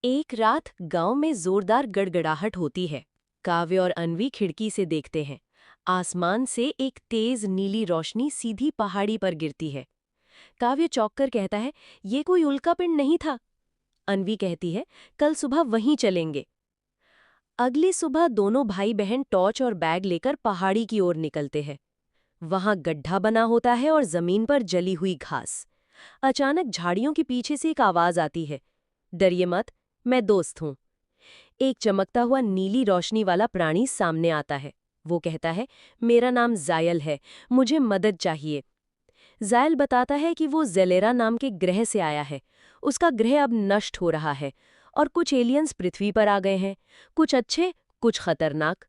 एक रात गांव में जोरदार गड़गड़ाहट होती है। काव्य और अन्वी खिड़की से देखते हैं। आसमान से एक तेज नीली रोशनी सीधी पहाड़ी पर गिरती है। काव्य चौंक कर कहता है, ये कोई उल्कापिंड नहीं था। अन्वी कहती है, कल सुबह वहीं चलेंगे। अगली सुबह दोनों भाई बहन टॉर्च और बैग लेकर पहाड़ी की ओर निकलते हैं। वहां गड्ढा बना होता है और जमीन पर जली हुई घास। अचानक झाड़ियों के पीछे से एक आवाज आती है, डरिए मत, मैं दोस्त हूं। एक चमकता हुआ नीली रोशनी वाला प्राणी सामने आता है। वो कहता है, मेरा नाम जायल है, मुझे मदद चाहिए। जायल बताता है कि वो जेलेरा नाम के ग्रह से आया है। उसका ग्रह अब नष्ट हो रहा है और कुछ एलियंस पृथ्वी पर आ गए हैं, कुछ अच्छे, कुछ खतरनाक।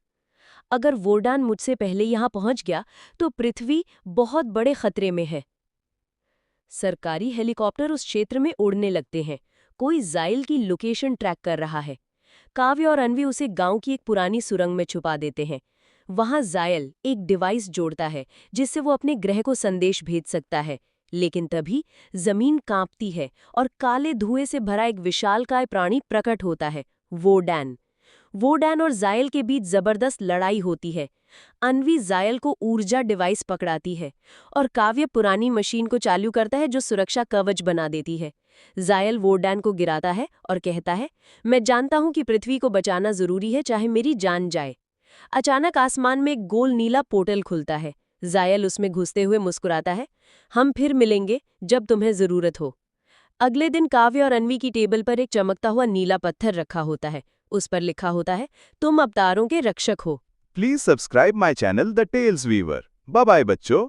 अगर वोर्डान मुझसे पहले यहां पहुंच गया तो पृथ्वी बहुत बड़े खतरे में है। सरकारी हेलीकॉप्टर उस क्षेत्र में उड़ने लगते हैं। कोई जायल की लोकेशन ट्रैक कर रहा है। काव्य और अन्वी उसे गांव की एक पुरानी सुरंग में छुपा देते हैं। वहां जायल एक डिवाइस जोड़ता है जिससे वो अपने ग्रह को संदेश भेज सकता है। लेकिन तभी जमीन कांपती है और काले धुएं से भरा एक विशालकाय प्राणी प्रकट होता है, वोडैन। वोडैन और जायल के बीच जबरदस्त लड़ाई होती है। अन्वी जायल को ऊर्जा डिवाइस पकड़ाती है और काव्य पुरानी मशीन को चालू करता है जो सुरक्षा कवच बना देती है। जायल वोडैन को गिराता है और कहता है, मैं जानता हूं कि पृथ्वी को बचाना जरूरी है, चाहे मेरी जान जाए। अचानक आसमान में एक गोल नीला पोर्टल खुलता है। जायल उसमें घुसते हुए मुस्कुराता है, हम फिर मिलेंगे जब तुम्हें जरूरत हो। अगले दिन काव्य और अन्वी की टेबल पर एक चमकता हुआ नीला पत्थर रखा होता है। उस पर लिखा होता है, तुम अवतारों के रक्षक हो। Please subscribe my channel the tales weaver. Bye bye बच्चों।